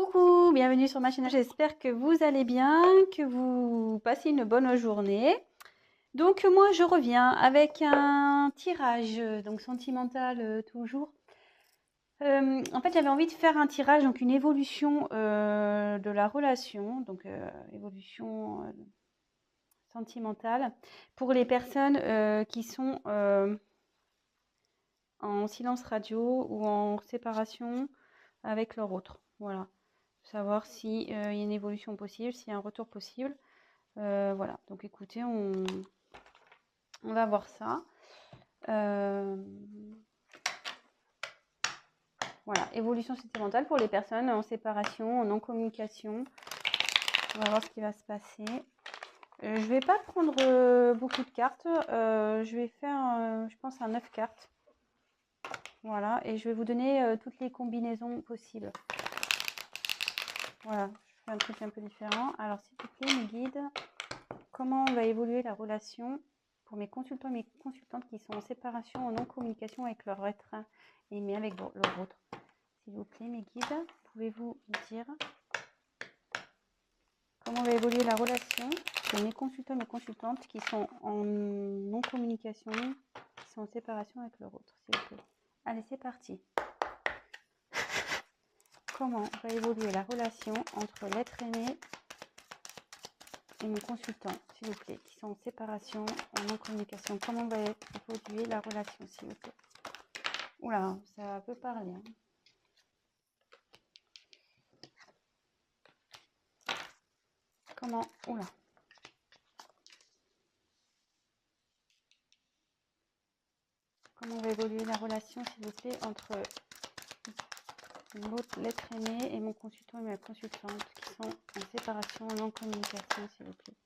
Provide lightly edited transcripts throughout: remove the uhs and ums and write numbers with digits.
Coucou, bienvenue sur ma chaîne. J'espère que vous allez bien, que vous passez une bonne journée. Donc moi je reviens avec un tirage, donc sentimental toujours. En fait j'avais envie de faire un tirage, donc une évolution de la relation, donc évolution sentimentale pour les personnes qui sont en silence radio ou en séparation avec leur autre. Voilà. Savoir si y a une évolution possible, s'il y a un retour possible. Voilà. Donc écoutez, on va voir ça. Voilà. Évolution sentimentale pour les personnes en séparation, en non-communication. On va voir ce qui va se passer. Je vais pas prendre beaucoup de cartes. Je vais faire, je pense, un 9 cartes. Voilà. Et je vais vous donner toutes les combinaisons possibles. Voilà. Je fais un truc un peu différent. Alors, s'il vous plaît, mes guides, comment va évoluer la relation pour mes consultants et mes consultantes qui sont en séparation, en non-communication avec leur être aimé, avec leur autre. S'il vous plaît, mes guides, pouvez-vous dire comment va évoluer la relation de mes consultants et mes consultantes qui sont en non-communication, qui sont en séparation avec leur autre, s'il vous plaît. Allez, c'est parti. Comment va évoluer la relation entre l'être aimé et mon consultant, s'il vous plaît, qui sont en séparation, en non-communication. Comment va évoluer la relation, s'il vous plaît? Oula, ça peut parler. Hein. Comment? Oula. Comment va évoluer la relation, s'il vous plaît, entre l'être aimé et mon consultant et ma consultante qui sont en séparation, en non-communication, s'il vous plaît?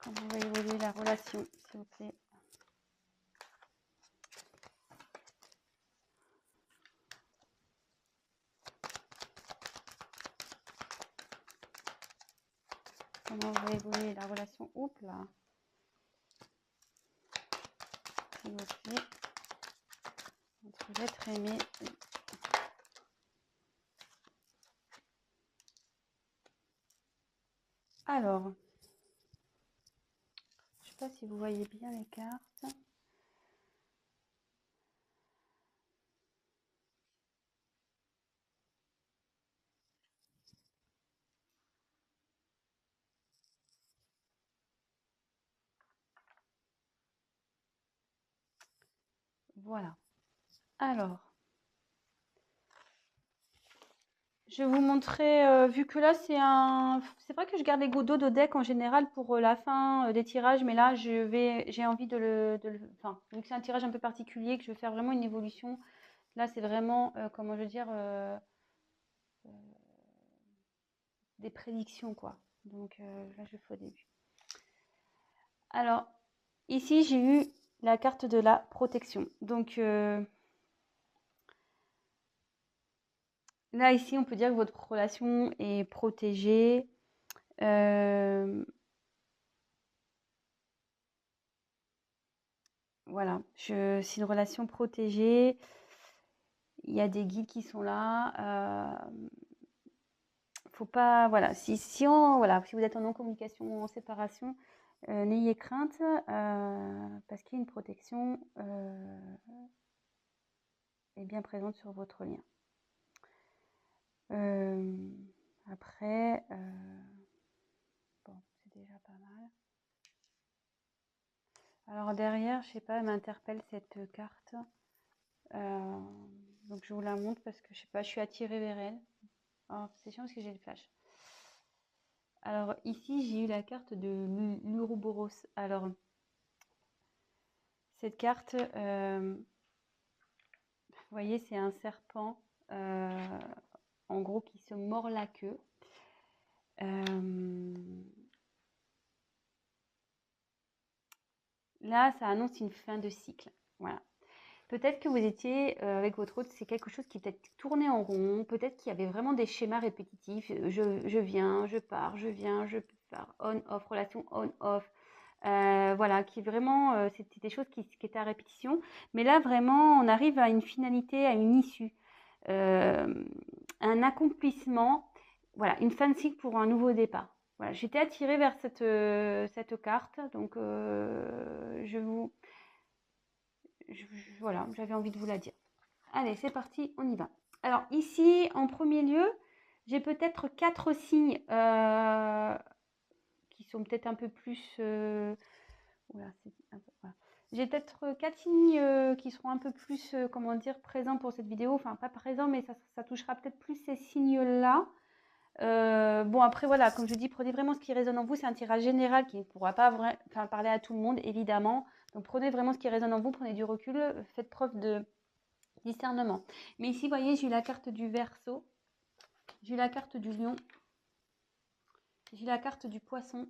Comment va évoluer la relation, s'il vous plaît? Comment va évoluer la relation? Oups là. S'il vous plaît. Entre l'être aimé et... Alors, je ne sais pas si vous voyez bien les cartes. Voilà. Alors, je vais vous montrer, vu que là c'est vrai que je garde les dos de deck en général pour la fin des tirages, mais là j'ai envie enfin, vu que c'est un tirage un peu particulier, que je vais faire vraiment une évolution. Là c'est vraiment, comment je veux dire, des prédictions quoi. Donc là je fais au début. Alors, ici j'ai eu la carte de la protection. Donc là ici on peut dire que votre relation est protégée. Voilà, c'est une relation protégée. Il y a des guides qui sont là. Faut pas, voilà, voilà, si vous êtes en non-communication ou en séparation, n'ayez crainte parce qu'il y a une protection est bien présente sur votre lien. Après, bon, c'est déjà pas mal. Alors derrière, je sais pas, elle m'interpelle cette carte. Donc je vous la montre parce que je sais pas, je suis attirée vers elle. Oh, c'est chiant parce que j'ai le flash. Alors ici, j'ai eu la carte de l'Ouroboros. Alors, cette carte, vous voyez, c'est un serpent, en gros, qui se mord la queue. Là, ça annonce une fin de cycle. Voilà. Peut-être que vous étiez avec votre autre, c'est quelque chose qui peut-être tourné en rond. Peut-être qu'il y avait vraiment des schémas répétitifs. Je viens, je pars, je viens, je on-off, relation on-off. Voilà, qui vraiment, c'était des choses qui étaient à répétition. Mais là, vraiment, on arrive à une finalité, à une issue, un accomplissement, voilà, une fin de cycle pour un nouveau départ. Voilà, j'étais attirée vers cette carte, donc voilà, j'avais envie de vous la dire. Allez, c'est parti, on y va. Alors ici, en premier lieu, j'ai peut-être 4 signes qui sont peut-être un peu plus... voilà. J'ai peut-être 4 signes qui seront un peu plus, comment dire, présents pour cette vidéo. Enfin, pas présents, mais ça touchera peut-être plus ces signes-là. Bon, après, voilà, comme je dis, prenez vraiment ce qui résonne en vous. C'est un tirage général qui ne pourra pas parler à tout le monde, évidemment. Donc, prenez vraiment ce qui résonne en vous, prenez du recul, faites preuve de discernement. Mais ici, vous voyez, j'ai eu la carte du Verseau, j'ai eu la carte du Lion, j'ai eu la carte du Poisson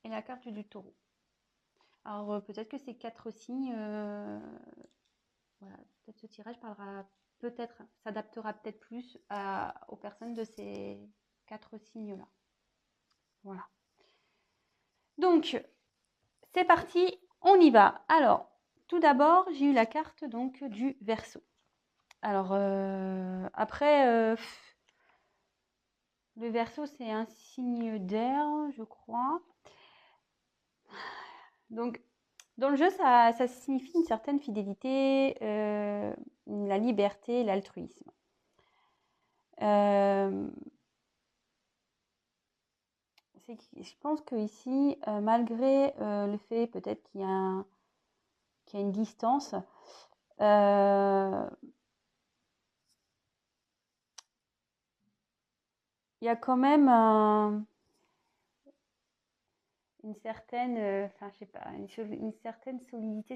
et la carte du Taureau. Alors, peut-être que ces 4 signes, voilà, peut-être ce tirage s'adaptera peut-être plus aux personnes de ces 4 signes-là. Voilà. Donc, c'est parti, on y va. Alors, tout d'abord, j'ai eu la carte donc du Verseau. Alors, après, le Verseau, c'est un signe d'air, je crois. Donc, dans le jeu, ça signifie une certaine fidélité, la liberté, l'altruisme. Je pense que ici, malgré le fait peut-être qu'il y a une distance, il y a quand même une certaine, enfin, je sais pas, une certaine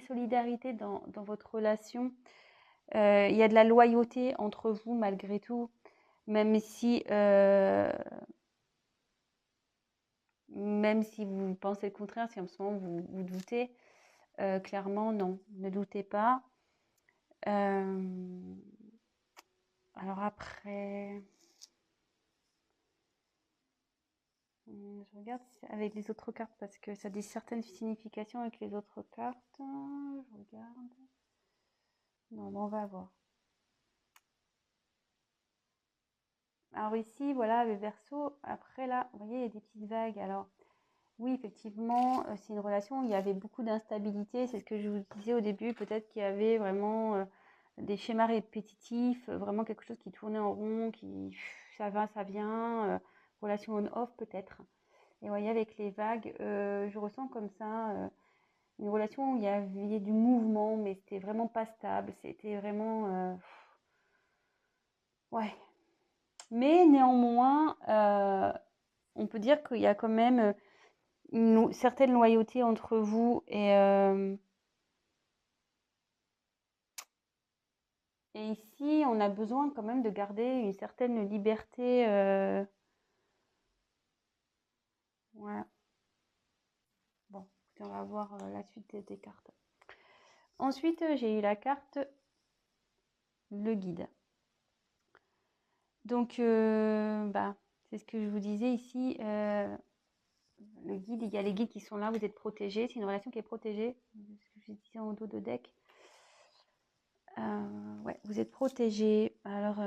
solidarité dans votre relation. Il y a de la loyauté entre vous malgré tout, même si vous pensez le contraire, si en ce moment vous doutez, clairement non, ne doutez pas. Alors après, je regarde avec les autres cartes parce que ça a des certaines significations avec les autres cartes. Je regarde. Non, bon, on va voir. Alors ici, voilà, le Verseau. Après là, vous voyez, il y a des petites vagues. Alors oui, effectivement, c'est une relation où il y avait beaucoup d'instabilité. C'est ce que je vous disais au début. Peut-être qu'il y avait vraiment des schémas répétitifs, vraiment quelque chose qui tournait en rond, ça va, ça vient. Relation on-off peut-être. Et vous voyez, avec les vagues, je ressens comme ça une relation où il y avait du mouvement, mais c'était vraiment pas stable. C'était vraiment... ouais. Mais néanmoins, on peut dire qu'il y a quand même une certaine loyauté entre vous et ici, on a besoin quand même de garder une certaine liberté. Voilà. Bon, on va voir la suite des cartes. Ensuite, j'ai eu la carte le guide. Donc, c'est ce que je vous disais ici. Le guide, il y a les guides qui sont là, vous êtes protégés. C'est une relation qui est protégée. Ce que je disais en dos de deck. Ouais, vous êtes protégés. Alors,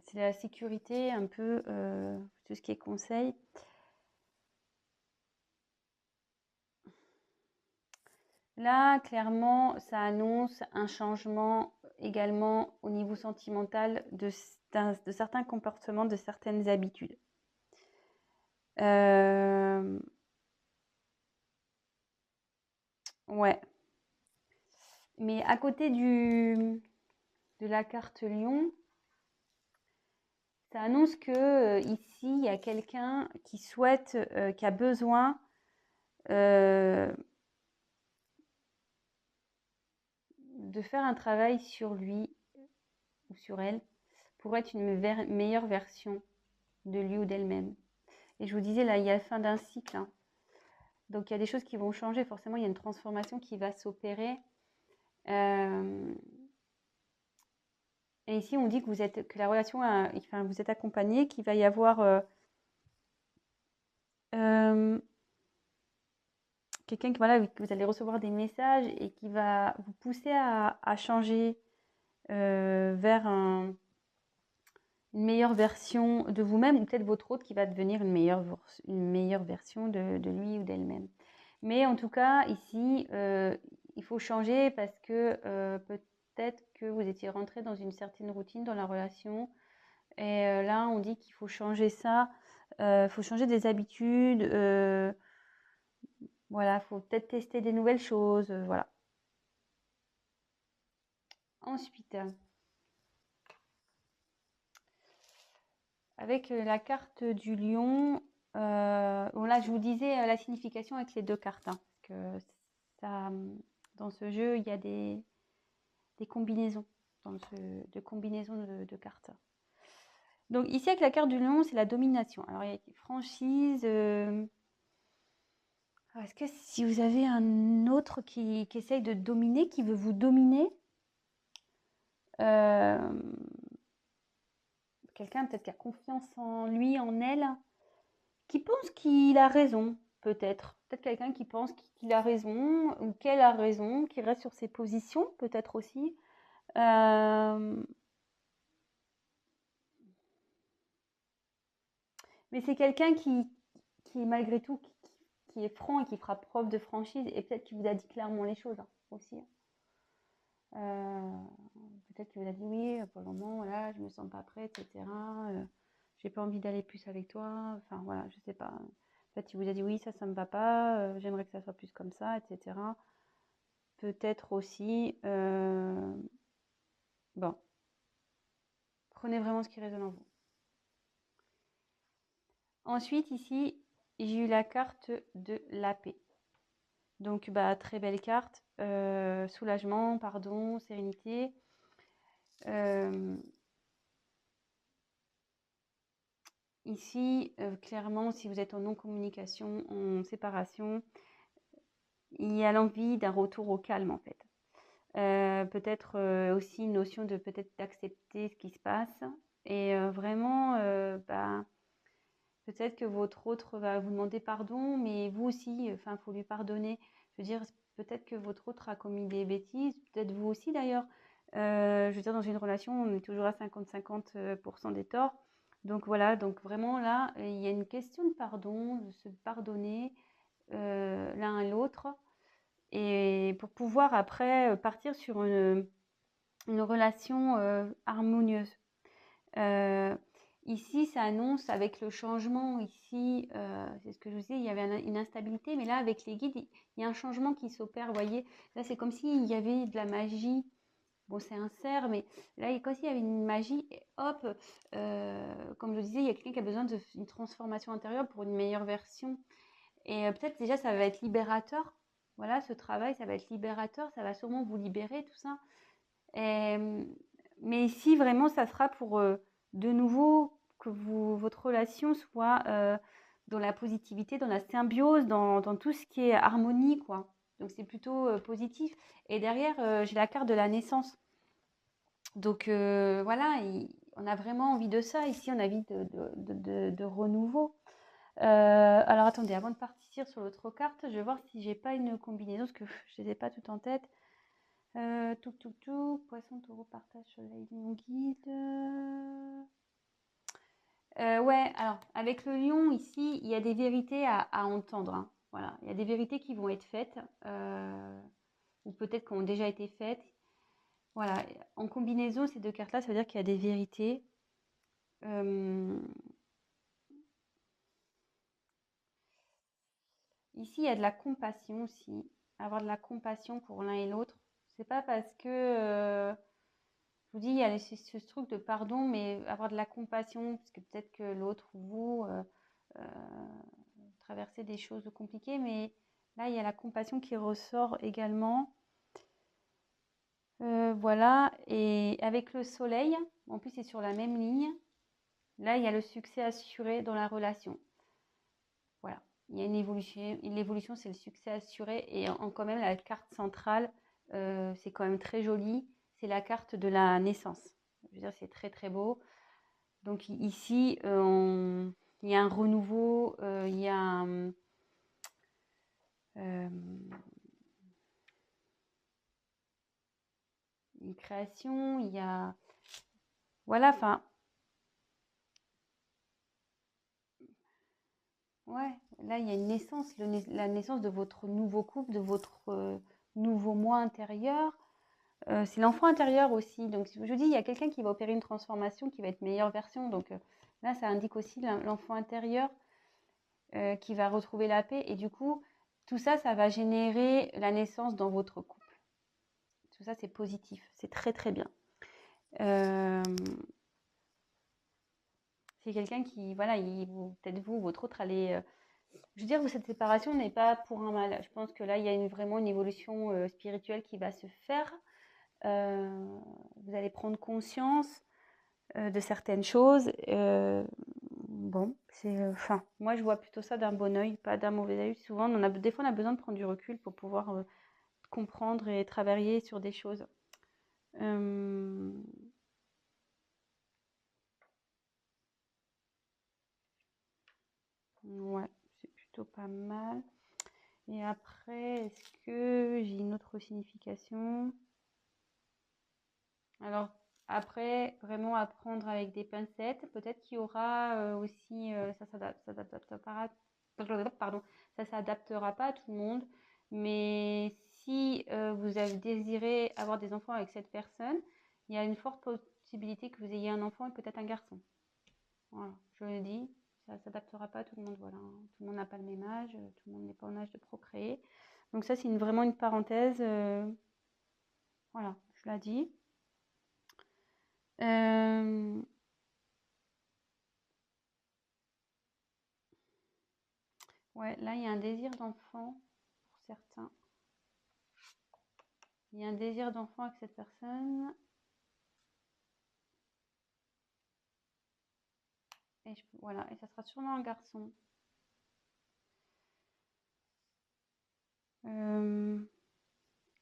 c'est la sécurité, un peu tout ce qui est conseil. Là, clairement, ça annonce un changement également au niveau sentimental de certains comportements, de certaines habitudes. Ouais. Mais à côté de la carte Lion, ça annonce que ici, il y a quelqu'un qui souhaite, qui a besoin de faire un travail sur lui ou sur elle pour être une meilleure version de lui ou d'elle-même. Et je vous disais, là, il y a la fin d'un cycle. Hein. Donc, il y a des choses qui vont changer. Forcément, il y a une transformation qui va s'opérer. Et ici, on dit que la relation, enfin, vous êtes accompagné, qu'il va y avoir quelqu'un que, voilà, que vous allez recevoir des messages et qui va vous pousser à changer vers une meilleure version de vous-même, ou peut-être votre autre qui va devenir une meilleure version de lui ou d'elle-même. Mais en tout cas, ici, il faut changer parce que peut-être que vous étiez rentré dans une certaine routine dans la relation. Et là, on dit qu'il faut changer ça. Il faut changer des habitudes. Voilà, il faut peut-être tester des nouvelles choses. Voilà. Ensuite, avec la carte du lion, bon là, je vous disais la signification avec les 2 cartes, hein, parce que ça, dans ce jeu, il y a des combinaisons, de combinaisons de cartes. Donc ici, avec la carte du lion, c'est la domination. Alors, il y a franchise. Est-ce que si vous avez un autre qui essaye de dominer, qui veut vous dominer, quelqu'un peut-être qui a confiance en lui, en elle, qui pense qu'il a raison, peut-être. Peut-être quelqu'un qui pense qu'il a raison ou qu'elle a raison, qui reste sur ses positions, peut-être aussi. Mais c'est quelqu'un qui malgré tout, qui est franc et qui fera preuve de franchise et peut-être qui vous a dit clairement les choses, hein, aussi. Peut-être qu'il vous a dit oui, pour le moment, voilà, je me sens pas prête, etc. J'ai pas envie d'aller plus avec toi. Enfin voilà, je sais pas. Peut-être qu'il vous a dit oui, ça me va pas. J'aimerais que ça soit plus comme ça, etc. Peut-être aussi. Bon, prenez vraiment ce qui résonne en vous. Ensuite, ici, j'ai eu la carte de la paix. Donc, bah, très belle carte. Soulagement, pardon, sérénité. Ici, clairement, si vous êtes en non-communication, en séparation, il y a l'envie d'un retour au calme, en fait. Peut-être aussi une notion de peut-être d'accepter ce qui se passe. Et vraiment, bah, peut-être que votre autre va vous demander pardon, mais vous aussi, enfin, il faut lui pardonner. Je veux dire, peut-être que votre autre a commis des bêtises, peut-être vous aussi d'ailleurs. Je veux dire, dans une relation, on est toujours à 50-50% des torts. Donc voilà, donc vraiment là, il y a une question de pardon, de se pardonner l'un à l'autre. Et pour pouvoir après partir sur une relation harmonieuse. Ici, ça annonce avec le changement, ici, c'est ce que je vous disais, il y avait une instabilité, mais là, avec les guides, il y a un changement qui s'opère, vous voyez. Là, c'est comme s'il y avait de la magie. Bon, c'est un cerf, mais là, comme s'il y avait une magie, et hop, comme je disais, il y a quelqu'un qui a besoin d'une transformation intérieure pour une meilleure version. Et peut-être déjà, ça va être libérateur. Voilà, ce travail, ça va être libérateur, ça va sûrement vous libérer, tout ça. Et, mais ici, vraiment, ça sera pour de nouveau que votre relation soit dans la positivité, dans la symbiose, dans tout ce qui est harmonie, quoi. Donc, c'est plutôt positif. Et derrière, j'ai la carte de la naissance. Donc, voilà, on a vraiment envie de ça. Ici, on a envie de renouveau. Alors, attendez, avant de partir sur l'autre carte, je vais voir si j'ai pas une combinaison, parce que je ne les ai pas toutes en tête. Poisson, taureau, partage, soleil, lion, guide. Ouais, alors, avec le lion, ici, il y a des vérités à entendre, hein. Voilà, il y a des vérités qui vont être faites, ou peut-être qui ont déjà été faites. Voilà, en combinaison, ces 2 cartes-là, ça veut dire qu'il y a des vérités. Ici, il y a de la compassion aussi. Avoir de la compassion pour l'un et l'autre. C'est pas parce que je vous dis, il y a ce truc de pardon, mais avoir de la compassion, parce que peut-être que l'autre ou vous traversez des choses compliquées, mais là, il y a la compassion qui ressort également. Voilà, et avec le soleil, en plus c'est sur la même ligne, là, il y a le succès assuré dans la relation. Voilà, il y a une évolution. L'évolution, c'est le succès assuré, et quand même, la carte centrale, c'est quand même très joli, c'est la carte de la naissance. Je veux dire, c'est très très beau. Donc ici, il y a un renouveau, il y a une création, il y a... Voilà, enfin, ouais, là, il y a une naissance, la naissance de votre nouveau couple, de votre nouveau moi intérieur. C'est l'enfant intérieur aussi. Donc, je vous dis, il y a quelqu'un qui va opérer une transformation qui va être meilleure version. Donc, là, ça indique aussi l'enfant intérieur qui va retrouver la paix. Et du coup, tout ça, ça va générer la naissance dans votre couple. Tout ça, c'est positif. C'est très, très bien. C'est quelqu'un qui, voilà, peut-être vous, votre autre, allez... je veux dire, cette séparation n'est pas pour un mal. Je pense que là, il y a vraiment une évolution spirituelle qui va se faire. Vous allez prendre conscience de certaines choses. Bon, enfin, moi, je vois plutôt ça d'un bon œil, pas d'un mauvais œil. Souvent, des fois, on a besoin de prendre du recul pour pouvoir comprendre et travailler sur des choses. Ouais, c'est plutôt pas mal. Et après, est-ce que j'ai une autre signification? Alors, après, vraiment apprendre avec des pincettes. Peut-être qu'il y aura aussi, pardon, ça s'adaptera pas à tout le monde. Mais si vous avez désiré avoir des enfants avec cette personne, il y a une forte possibilité que vous ayez un enfant et peut-être un garçon. Voilà, je le dis, ça s'adaptera pas à tout le monde. Voilà, hein. Tout le monde n'a pas le même âge, tout le monde n'est pas en âge de procréer. Donc ça, c'est vraiment une parenthèse. Voilà, je l'ai dit. Ouais, là, il y a un désir d'enfant pour certains. Il y a un désir d'enfant avec cette personne. Et voilà, et ça sera sûrement un garçon.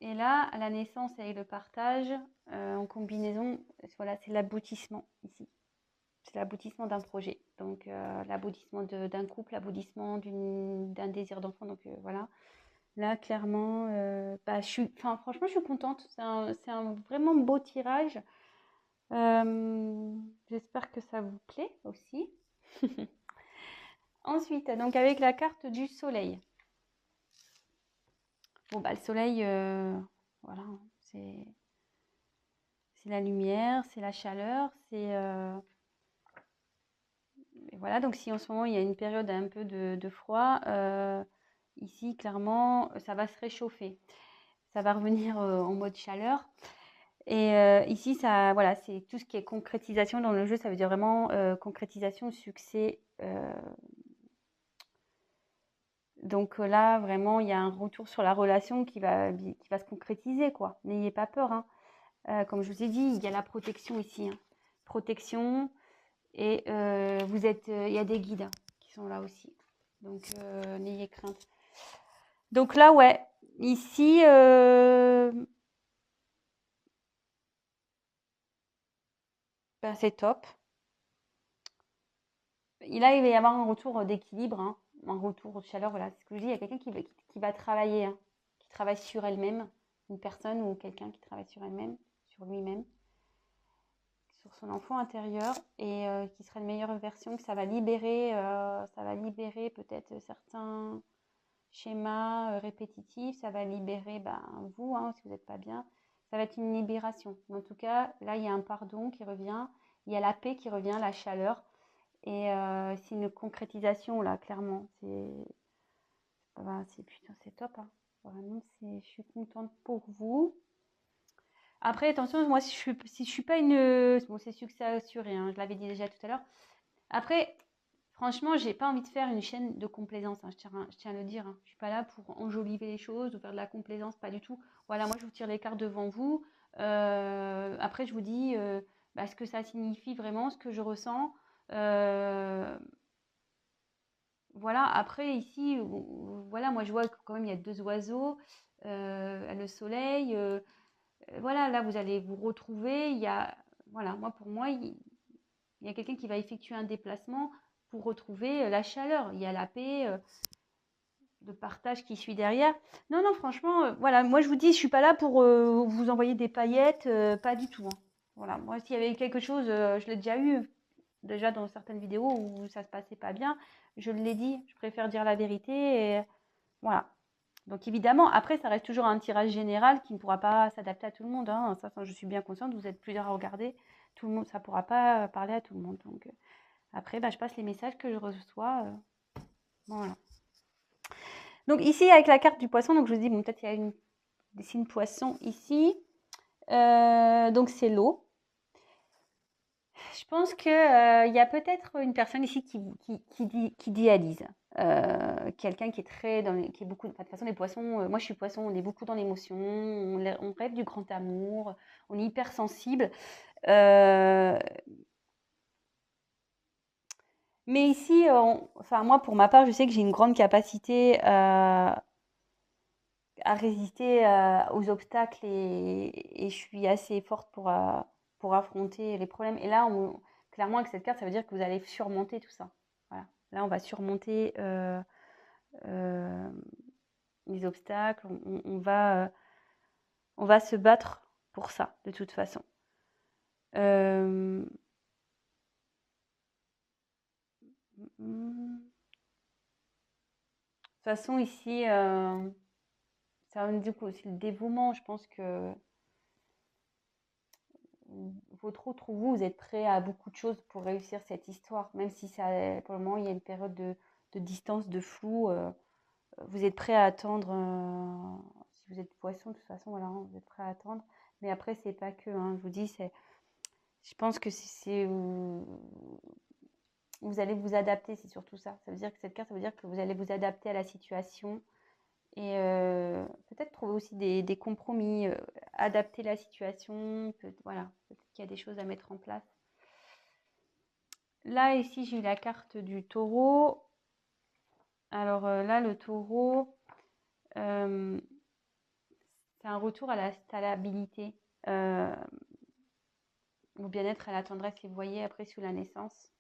Et là, à la naissance et le partage, en combinaison, voilà, c'est l'aboutissement ici. C'est l'aboutissement d'un projet. Donc, l'aboutissement d'un couple, l'aboutissement d'un désir d'enfant. Donc, voilà. Là, clairement, franchement, je suis contente. C'est un vraiment beau tirage. J'espère que ça vous plaît aussi. Ensuite, donc avec la carte du soleil. Bon, bah, le soleil, voilà, c'est la lumière, c'est la chaleur, et voilà, donc si en ce moment il y a une période un peu de froid, ici, clairement, ça va se réchauffer. Ça va revenir en mode chaleur. Et ici, ça, voilà, c'est tout ce qui est concrétisation dans le jeu. Ça veut dire vraiment concrétisation, succès. Donc là, vraiment, il y a un retour sur la relation qui va se concrétiser, quoi. N'ayez pas peur, hein. Comme je vous ai dit, il y a la protection ici, hein. Protection. Et il y a des guides qui sont là aussi. Donc, n'ayez crainte. Donc là, ouais, ici, c'est top. Et là, il va y avoir un retour d'équilibre, hein, un retour de chaleur. Voilà, c'est ce que je dis. Il y a quelqu'un qui va travailler, hein, qui travaille sur elle-même, une personne ou quelqu'un qui travaille sur elle-même, sur lui-même, sur son enfant intérieur et qui sera une meilleure version, que ça va libérer peut-être certains schémas répétitifs, ça va libérer vous, hein, si vous n'êtes pas bien. Ça va être une libération. Mais en tout cas, là, il y a un pardon qui revient, il y a la paix qui revient, la chaleur. Et c'est une concrétisation, là, clairement. C'est top, hein. Vraiment, je suis contente pour vous. Après, attention, moi, si je suis pas une... Bon, c'est succès assuré, hein, je l'avais dit déjà tout à l'heure. Après, franchement, j'ai pas envie de faire une chaîne de complaisance, hein, je tiens à le dire, hein. Je suis pas là pour enjoliver les choses ou faire de la complaisance, pas du tout. Voilà, moi, je vous tire les cartes devant vous. Après, je vous dis ce que ça signifie vraiment, ce que je ressens. Voilà, après, ici, voilà, moi, je vois que quand même, il y a deux oiseaux, le soleil. Voilà, là, vous allez vous retrouver. Voilà, pour moi, il y a quelqu'un qui va effectuer un déplacement pour retrouver la chaleur. Il y a la paix, le partage qui suit derrière. Non, non, franchement, voilà, moi je vous dis, je suis pas là pour vous envoyer des paillettes, pas du tout, hein. Voilà, moi s'il y avait quelque chose, je l'ai déjà eu, déjà dans certaines vidéos où ça se passait pas bien, je l'ai dit, je préfère dire la vérité et voilà. Donc évidemment, après, ça reste toujours un tirage général qui ne pourra pas s'adapter à tout le monde, hein. Ça, je suis bien consciente, vous êtes plusieurs à regarder, tout le monde, ça ne pourra pas parler à tout le monde. Donc après, bah, je passe les messages que je reçois. Voilà. Donc ici, avec la carte du poisson, donc je vous dis, bon, peut-être il y a des signes poissons ici. Donc c'est l'eau. Je pense qu'il y a peut-être une personne ici qui dialyse. Quelqu'un qui est très qui est beaucoup. Enfin, de toute façon, les poissons, moi je suis poisson, on est beaucoup dans l'émotion, on rêve du grand amour, on est hyper sensible. Mais ici, enfin moi pour ma part, je sais que j'ai une grande capacité à résister aux obstacles et je suis assez forte pour affronter les problèmes. Et là, clairement, avec cette carte, ça veut dire que vous allez surmonter tout ça. Voilà. Là, on va surmonter euh, les obstacles. On va se battre pour ça, de toute façon. De toute façon, ici, ça indique aussi le dévouement. Je pense que votre autre vous êtes prêt à beaucoup de choses pour réussir cette histoire, même si ça, pour le moment il y a une période de distance, de flou. Vous êtes prêt à attendre. Si vous êtes poisson, de toute façon, voilà, hein, vous êtes prêt à attendre. Mais après, c'est pas que. Hein, je vous dis, je pense que vous allez vous adapter, c'est surtout ça. Ça veut dire que cette carte, ça veut dire que vous allez vous adapter à la situation et peut-être trouver aussi des compromis, adapter la situation. Voilà, peut-être qu'il y a des choses à mettre en place. Là, ici, j'ai eu la carte du taureau. Alors là, le taureau, c'est un retour à la stabilité, au bien-être, à la tendresse. Et vous voyez, après, sous la naissance,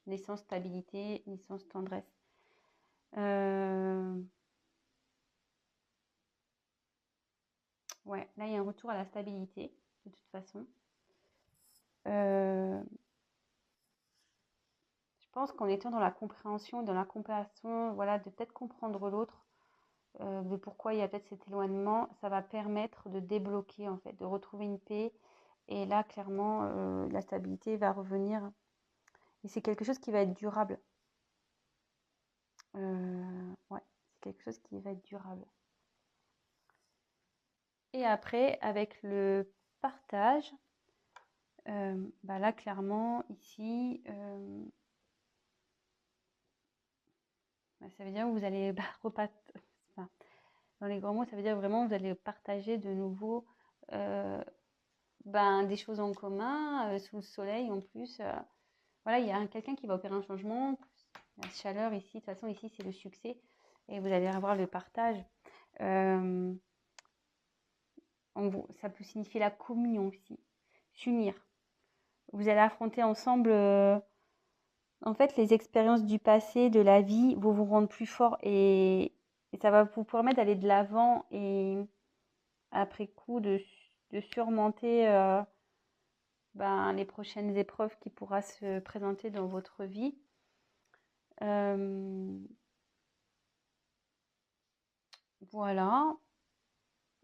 naissance, stabilité, naissance, tendresse. Ouais, là, il y a un retour à la stabilité, de toute façon. Je pense qu'en étant dans la compréhension, dans la compassion, voilà, de peut-être comprendre l'autre, de pourquoi il y a peut-être cet éloignement, ça va permettre de débloquer, en fait, de retrouver une paix. Et là, clairement, la stabilité va revenir. Et c'est quelque chose qui va être durable. Ouais, c'est quelque chose qui va être durable. Et après, avec le partage, bah là, clairement, ici, bah, ça veut dire que vous allez enfin, dans les grands mots, ça veut dire vraiment que vous allez partager de nouveau des choses en commun, sous le soleil en plus. Voilà, il y a quelqu'un qui va opérer un changement. La chaleur ici, de toute façon, ici, c'est le succès. Et vous allez avoir le partage. Ça peut signifier la communion aussi. S'unir. Vous allez affronter ensemble, en fait, les expériences du passé, de la vie, vont vous rendre plus fort et ça va vous permettre d'aller de l'avant et après coup de surmonter les prochaines épreuves qui pourra se présenter dans votre vie. Voilà.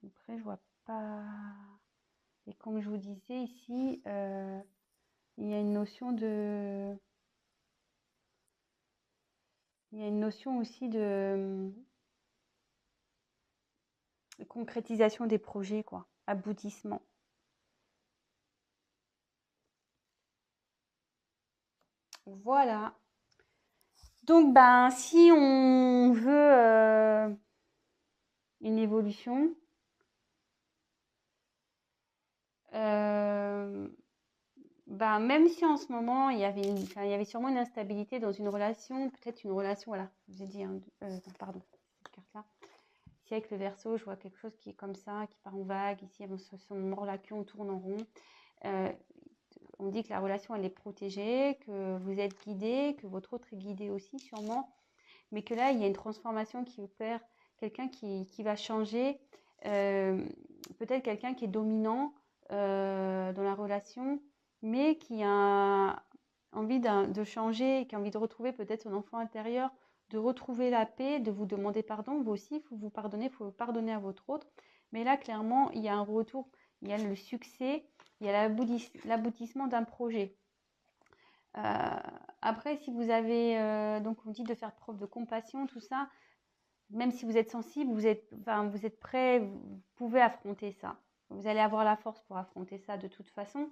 Après, je vois pas. Et comme je vous disais ici, il y a une notion il y a une notion aussi de concrétisation des projets, quoi, aboutissement. Voilà. Donc, si on veut une évolution, même si en ce moment il y avait sûrement une instabilité dans une relation, peut-être une relation, voilà, je vous ai dit, hein, pardon, cette carte-là. Ici avec le Verseau, je vois quelque chose qui est comme ça, qui part en vague. Ici, sur mon relation, on tourne en rond. On dit que la relation, elle est protégée, que vous êtes guidé, que votre autre est guidé aussi sûrement, mais que là, il y a une transformation qui opère, quelqu'un qui va changer, peut-être quelqu'un qui est dominant dans la relation, mais qui a envie de changer, qui a envie de retrouver peut-être son enfant intérieur, de retrouver la paix, de vous demander pardon. Vous aussi, il faut vous pardonner, il faut pardonner à votre autre. Mais là, clairement, il y a un retour, il y a le succès, il y a l'aboutissement d'un projet. Après, si vous avez, donc on dit de faire preuve de compassion, tout ça, même si vous êtes sensible, vous êtes prêt, vous pouvez affronter ça. Vous allez avoir la force pour affronter ça de toute façon.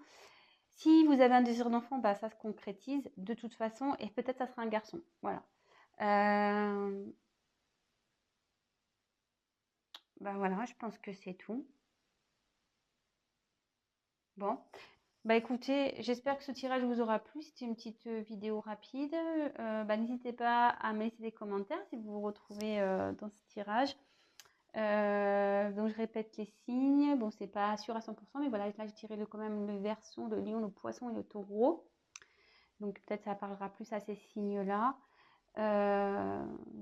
Si vous avez un désir d'enfant, bah, ça se concrétise de toute façon et peut-être ça sera un garçon. Voilà. Bah voilà, je pense que c'est tout. Bon. Bah écoutez, j'espère que ce tirage vous aura plu. C'était une petite vidéo rapide. Bah, n'hésitez pas à me laisser des commentaires si vous vous retrouvez dans ce tirage. Donc je répète les signes. Bon, c'est pas sûr à 100%, mais voilà, là j'ai tiré quand même le Verseau, le Lion, le Poisson et le Taureau. Donc peut-être ça parlera plus à ces signes-là.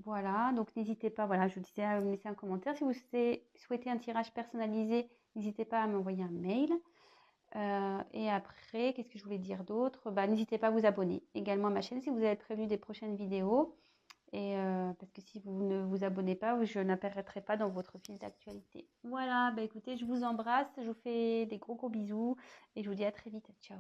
Voilà, donc n'hésitez pas, voilà, je vous disais à me laisser un commentaire. Si vous souhaitez un tirage personnalisé, n'hésitez pas à m'envoyer un mail. Et après, qu'est-ce que je voulais dire d'autre? Bah, n'hésitez pas à vous abonner également à ma chaîne si vous êtes prévenu des prochaines vidéos. Et parce que si vous ne vous abonnez pas, je n'apparaîtrai pas dans votre fil d'actualité. Voilà, bah écoutez, je vous embrasse, je vous fais des gros bisous et je vous dis à très vite. Ciao.